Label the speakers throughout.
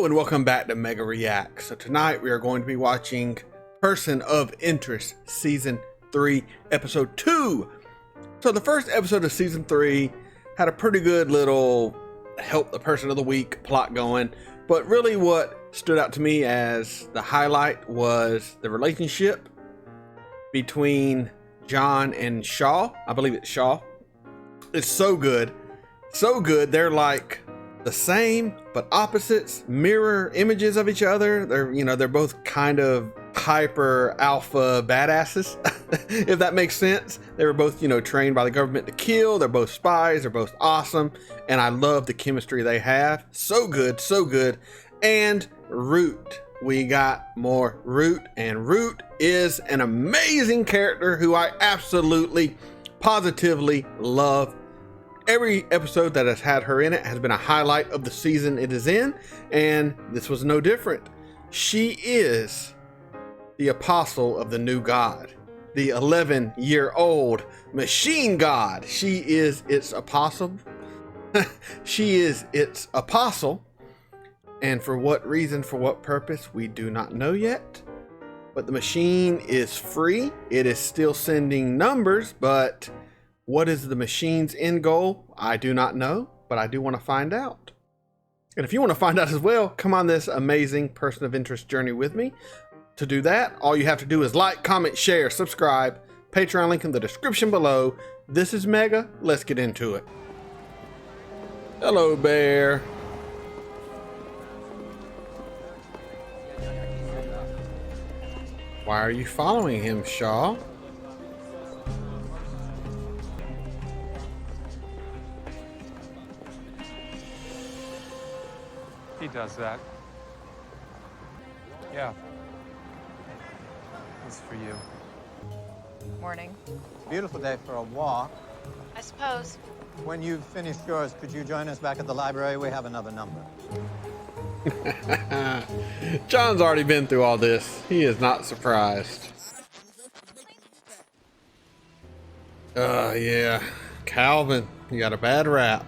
Speaker 1: Hello and welcome back to Mega React. So tonight we are going to be watching Person of Interest Season 3 Episode 2. So the first episode of Season 3 had a pretty good little help the person of the week plot going. But really what stood out to me as the highlight was the relationship between John and Shaw. I believe it's Shaw. It's so good. So good. They're like the same but opposites, mirror images of each other. They're both kind of hyper alpha badasses, if that makes sense. They were both, trained by the government to kill. They're both spies. They're both awesome. And I love the chemistry they have. So good, so good. And Root. We got more Root, and Root is an amazing character who I absolutely, positively love. Every episode that has had her in it has been a highlight of the season it is in, and this was no different. She is the apostle of the new god, the 11-year-old machine god. She is its apostle. She is its apostle, and for what reason, for what purpose, we do not know yet. But the machine is free. It is still sending numbers, but what is the machine's end goal? I do not know, but I do want to find out. And if you want to find out as well, come on this amazing person of interest journey with me. To do that, all you have to do is like, comment, share, subscribe. Patreon link in the description below. This is Mega. Let's get into it. Hello, Bear. Why are you following him, Shaw?
Speaker 2: He does that. Yeah. It's for you.
Speaker 3: Morning.
Speaker 4: Beautiful day for a walk.
Speaker 3: I suppose.
Speaker 4: When you've finished yours, could you join us back at the library? We have another number.
Speaker 1: John's already been through all this. He is not surprised. Yeah. Calvin, you got a bad rap.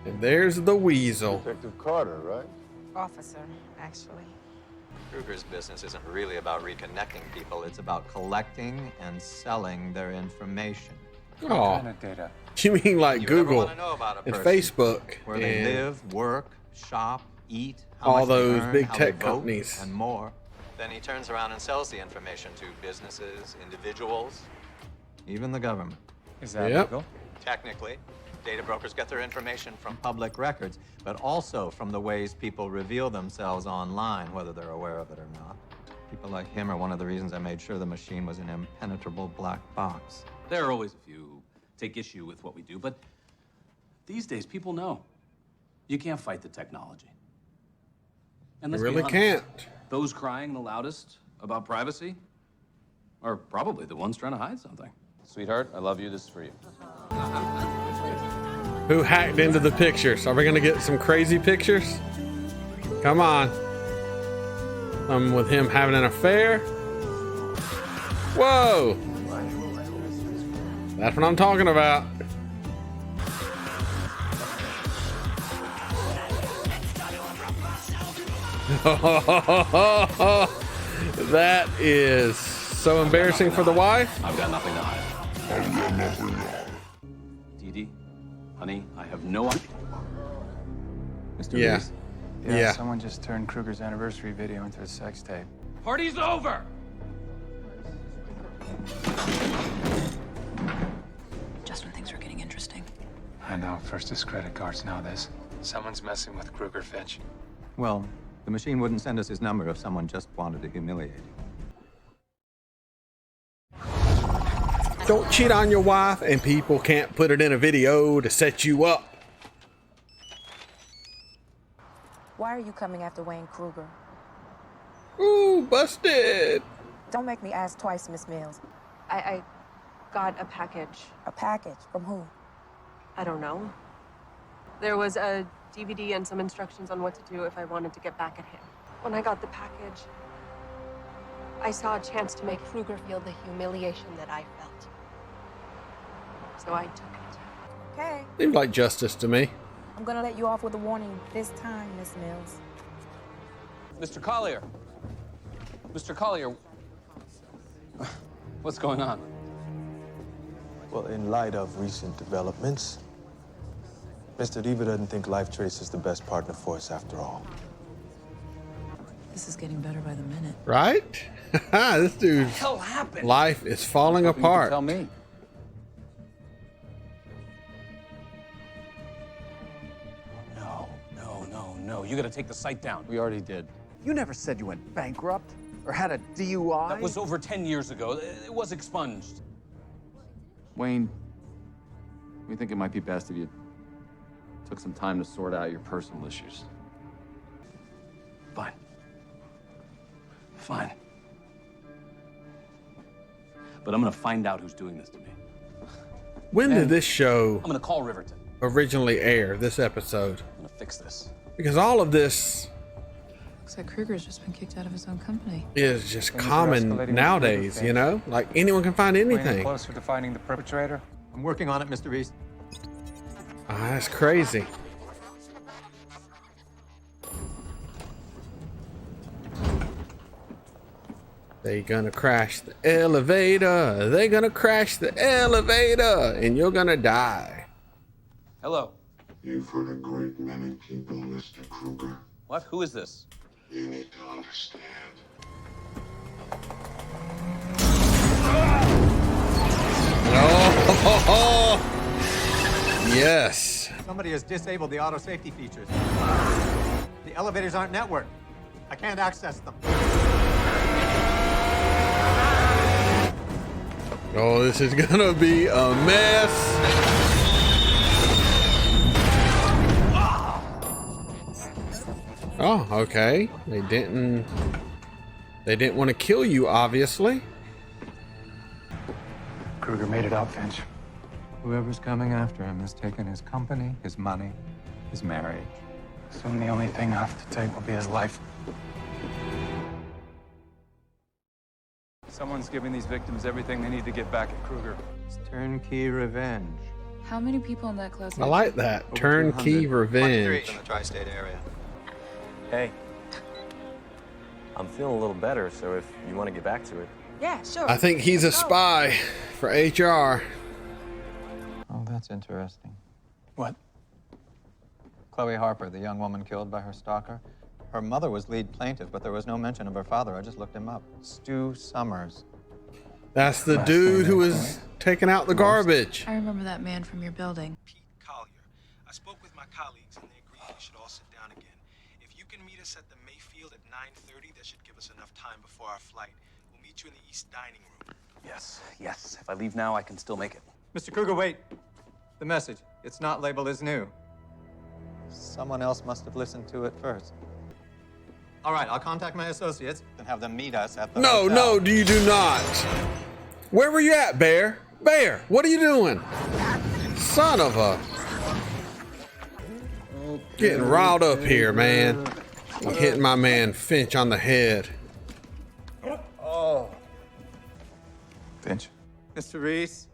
Speaker 1: And there's the weasel.
Speaker 5: Detective Carter, right?
Speaker 3: Officer, actually.
Speaker 6: Krueger's business isn't really about reconnecting people. It's about collecting and selling their information.
Speaker 2: What
Speaker 1: Oh,
Speaker 2: kind of data?
Speaker 1: you mean like
Speaker 6: You
Speaker 1: Google
Speaker 6: ever want to know about a
Speaker 1: and
Speaker 6: person,
Speaker 1: Facebook
Speaker 6: where they
Speaker 1: and
Speaker 6: live, work, shop, eat, how
Speaker 1: all
Speaker 6: much they
Speaker 1: those
Speaker 6: earn,
Speaker 1: big
Speaker 6: how they
Speaker 1: tech
Speaker 6: vote,
Speaker 1: companies.
Speaker 6: and more. Then he turns around and sells the information to businesses, individuals, even the government.
Speaker 2: Is that
Speaker 1: Yep.
Speaker 2: legal?
Speaker 6: Technically, data brokers get their information from public records, but also from the ways people reveal themselves online, whether they're aware of it or not. People like him are one of the reasons I made sure the machine was an impenetrable black box.
Speaker 7: There are always a few who take issue with what we do, but these days people know you can't fight the technology. And
Speaker 1: You
Speaker 7: let's be
Speaker 1: really
Speaker 7: honest,
Speaker 1: can't.
Speaker 7: those crying the loudest about privacy are probably the ones trying to hide something.
Speaker 5: Sweetheart, I love you. This is for you.
Speaker 1: Who hacked into the pictures? Are we gonna get some crazy pictures? Come on. With him having an affair. Whoa! That's what I'm talking about. That is so embarrassing for the wife.
Speaker 7: I've got nothing to hide. Dee Dee, honey, I have no idea.
Speaker 6: Mr.
Speaker 1: Yeah.
Speaker 6: Reese,
Speaker 1: Yeah.
Speaker 2: Someone just turned Krueger's anniversary video into a sex tape.
Speaker 7: Party's over!
Speaker 3: Just when things were getting interesting.
Speaker 2: I know, first his credit cards, now this. Someone's messing with Krueger, Fitch.
Speaker 6: well, the machine wouldn't send us his number if someone just wanted to humiliate him.
Speaker 1: Don't cheat on your wife, and people can't put it in a video to set you up.
Speaker 8: Why are you coming after Wayne Krueger?
Speaker 1: Ooh, busted.
Speaker 8: Don't make me ask twice, Miss Mills.
Speaker 9: I got a package.
Speaker 8: A package from who?
Speaker 9: I don't know. There was a DVD and some instructions on what to do if I wanted to get back at him. When I got the package, I saw a chance to make Krueger feel the humiliation that I felt. So I took it.
Speaker 8: Okay.
Speaker 1: Seems like justice to me.
Speaker 8: I'm gonna let you off with a warning this time, Miss Mills.
Speaker 7: Mr. Collier. Mr. Collier. What's going on?
Speaker 10: Well, in light of recent developments, Mr. Diva doesn't think Life Trace is the best partner for us after all.
Speaker 3: This is getting better by the minute.
Speaker 1: Right? This dude's
Speaker 7: Hell happened.
Speaker 1: life is falling
Speaker 7: Hoping you could
Speaker 1: apart.
Speaker 7: Tell me. No. You gotta take the site down.
Speaker 5: We already did.
Speaker 11: You never said you went bankrupt or had a DUI.
Speaker 7: That was over 10 years ago. It was expunged.
Speaker 5: Wayne, we think it might be best if you took some time to sort out your personal issues.
Speaker 7: Fine. Fine. But I'm gonna find out who's doing this to me.
Speaker 1: When did this show
Speaker 7: I'm gonna call Riverton.
Speaker 1: originally air, this episode?
Speaker 7: I'm gonna fix this.
Speaker 1: Because all of this
Speaker 3: Looks like Krueger's just been kicked out of his own company.
Speaker 1: is just
Speaker 2: Things are
Speaker 1: common
Speaker 2: escalating with
Speaker 1: nowadays,
Speaker 2: Krueger
Speaker 1: you know? Like anyone can find
Speaker 2: Wayne,
Speaker 1: anything.
Speaker 2: closer to finding the perpetrator?
Speaker 6: I'm working on it, Mr. Reese.
Speaker 1: Ah, that's crazy. They gonna crash the elevator. They gonna crash the elevator, and you're gonna die.
Speaker 7: Hello.
Speaker 12: You've hurt a great many people, Mr. Krueger.
Speaker 7: What? Who is this?
Speaker 12: You need to understand.
Speaker 1: Oh, yes.
Speaker 6: Somebody has disabled the auto safety features. The elevators aren't networked. I can't access them.
Speaker 1: Oh, this is gonna be a mess. Oh, okay. They didn't want to kill you, obviously.
Speaker 2: Krueger made it out, Finch. Whoever's coming after him has taken his company, his money, his marriage. Soon the only thing left to take will be his life. Someone's giving these victims everything they need to get back at Krueger.
Speaker 6: It's turnkey revenge.
Speaker 3: How many people in that closet?
Speaker 1: I like that. Turnkey
Speaker 6: 103
Speaker 1: revenge.
Speaker 6: in the tri-state area.
Speaker 13: Hey, I'm feeling a little better, so if you want to get back to it.
Speaker 8: Yeah, sure.
Speaker 1: I think he's a spy for HR.
Speaker 4: Oh, that's interesting.
Speaker 2: What?
Speaker 4: Chloe Harper, the young woman killed by her stalker. Her mother was lead plaintiff, but there was no mention of her father. I just looked him up. Stu Summers.
Speaker 1: That's the dude who was taking out the garbage.
Speaker 3: I remember that man from your building.
Speaker 10: Pete Collier. I spoke with my colleagues and they agreed we should all sit down again. If you can meet us at the Mayfield at 9:30, that should give us enough time before our flight. We'll meet you in the East Dining Room.
Speaker 7: Yes. If I leave now, I can still make it.
Speaker 6: Mr. Krueger, wait. The message. It's not labeled as new.
Speaker 4: Someone else must have listened to it first.
Speaker 6: All right, I'll contact my associates.
Speaker 4: And have them meet us at the
Speaker 1: No,
Speaker 4: hotel.
Speaker 1: no, you do not. Where were you at, Bear? Bear, what are you doing? Son of a... Getting riled up here, man. I'm hitting my man Finch on the head.
Speaker 6: Oh.
Speaker 2: Finch?
Speaker 6: Mr. Reese,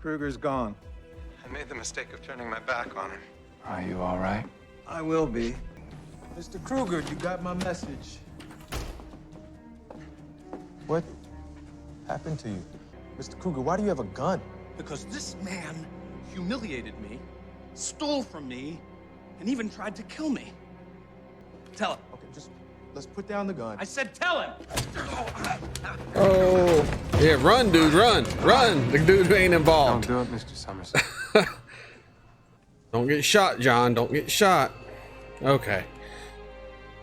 Speaker 6: Krueger's gone. I made the mistake of turning my back on him.
Speaker 2: Are you all right?
Speaker 10: I will be. Mr. Krueger, you got my message. What happened to you? Mr. Krueger, why do you have a gun?
Speaker 11: Because this man humiliated me, stole from me, and even tried to kill me. Tell him.
Speaker 10: Okay, just let's put down the gun.
Speaker 11: I said tell him.
Speaker 1: Oh. Yeah, run, dude, run. Run. The dude ain't
Speaker 2: Don't
Speaker 1: involved.
Speaker 2: do it, Mr. Summers.
Speaker 1: Don't get shot, John. Don't get shot. Okay.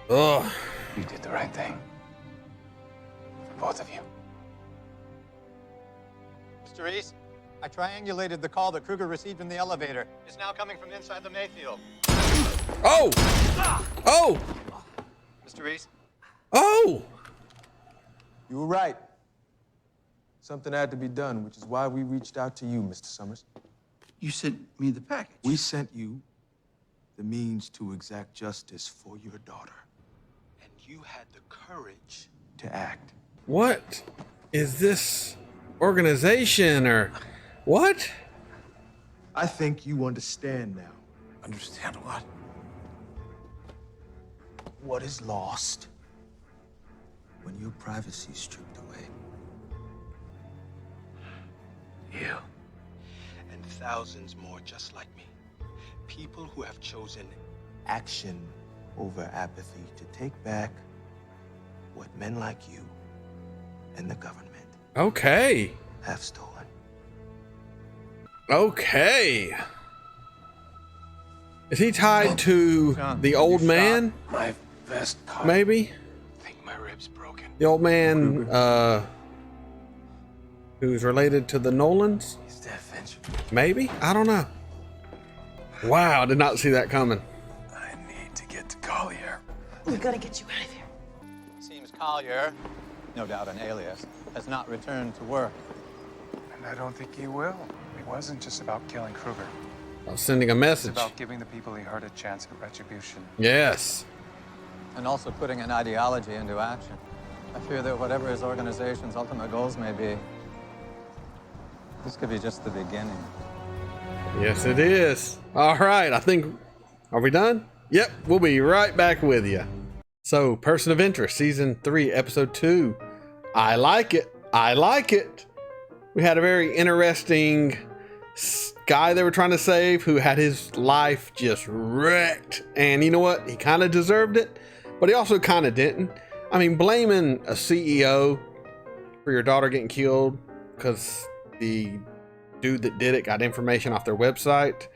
Speaker 1: Ugh.
Speaker 2: You did the right thing. For both of you.
Speaker 6: Mr. Reese, I triangulated the call that Krueger received in the elevator. It's now coming from inside the Mayfield.
Speaker 1: Oh! Oh!
Speaker 6: Mr. Reese?
Speaker 1: Oh!
Speaker 10: You were right. Something had to be done, which is why we reached out to you, Mr. Summers.
Speaker 11: You sent me the package.
Speaker 10: We sent you the means to exact justice for your daughter. And you had the courage to act.
Speaker 1: What is this organization or what?
Speaker 10: I think you understand now.
Speaker 11: Understand what?
Speaker 10: What is lost when your privacy is stripped away?
Speaker 11: You.
Speaker 10: And thousands more just like me. People who have chosen action over apathy to take back what men like you and the government
Speaker 1: Okay.
Speaker 10: have stolen.
Speaker 1: Okay. Is he tied to the old man?
Speaker 11: My vest caught.
Speaker 1: Maybe?
Speaker 10: I think my rib's broken.
Speaker 1: The old man, who's related to the Nolans?
Speaker 11: He's dead, Finch.
Speaker 1: Maybe? I don't know. Wow, did not see that coming.
Speaker 11: I need to get to Collier.
Speaker 3: We gotta get you out of here.
Speaker 6: Seems Collier, no doubt an alias, has not returned to work.
Speaker 2: And I don't think he will. It wasn't just about killing Krueger.
Speaker 1: I was sending a
Speaker 2: It's
Speaker 1: message.
Speaker 2: about giving the people he hurt a chance at retribution.
Speaker 1: Yes.
Speaker 6: And also putting an ideology into action. I fear that whatever his organization's ultimate goals may be, this could be just the beginning.
Speaker 1: Yes, it is. All right, I think, are we done? Yep, we'll be right back with you. So, Person of Interest, Season 3, Episode 2. I like it. I like it. We had a very interesting guy they were trying to save who had his life just wrecked. And you know what? He kind of deserved it, but he also kind of didn't. I mean, blaming a CEO for your daughter getting killed because the dude that did it got information off their website.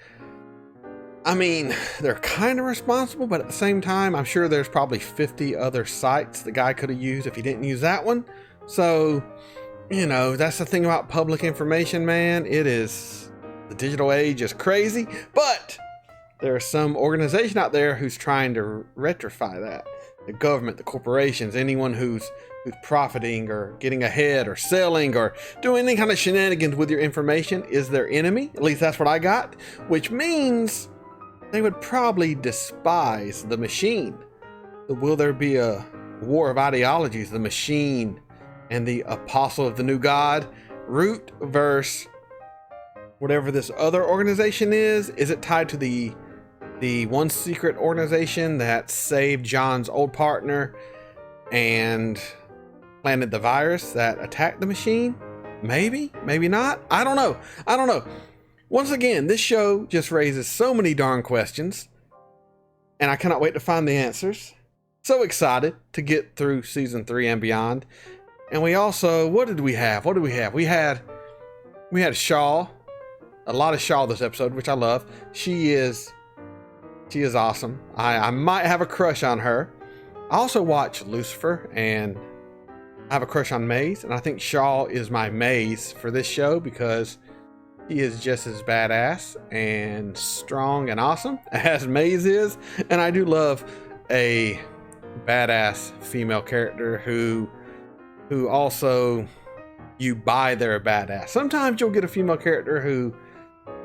Speaker 1: I mean, they're kind of responsible, but at the same time, I'm sure there's probably 50 other sites the guy could have used if he didn't use that one. So, you know, that's the thing about public information, man. It is, the digital age is crazy, but there's some organization out there who's trying to rectify that. The government, the corporations, anyone who's profiting or getting ahead or selling or doing any kind of shenanigans with your information is their enemy. At least that's what I got, which means they would probably despise the machine. So will there be a war of ideologies, the machine and the apostle of the new god, Root versus whatever this other organization is? Is it tied to the one secret organization that saved John's old partner and planted the virus that attacked the machine? Maybe, maybe not. I don't know. I don't know. Once again, this show just raises so many darn questions, and I cannot wait to find the answers. So excited to get through season 3 and beyond. And we also, what did we have? What did we have? We had Shaw. A lot of Shaw this episode, which I love. She is awesome. I might have a crush on her. I also watch Lucifer, and I have a crush on Maze, and I think Shaw is my Maze for this show because he is just as badass and strong and awesome as Maze is. And I do love a badass female character who also you buy they're a badass. Sometimes you'll get a female character who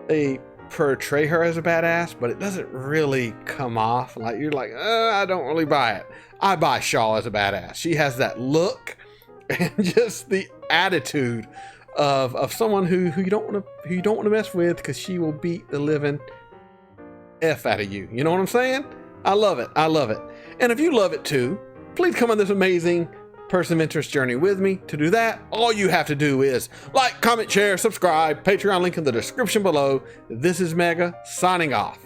Speaker 1: they portray her as a badass, but it doesn't really come off. Like, you're like, I don't really buy it. I buy Shaw as a badass. She has that look and just the attitude of someone who you don't want to mess with, because she will beat the living F out of you. You know what I'm saying? I love it. I love it. And if you love it too, please come on this amazing Person of Interest journey with me. To do that, all you have to do is like, comment, share, subscribe, Patreon link in the description below. This is Mega signing off.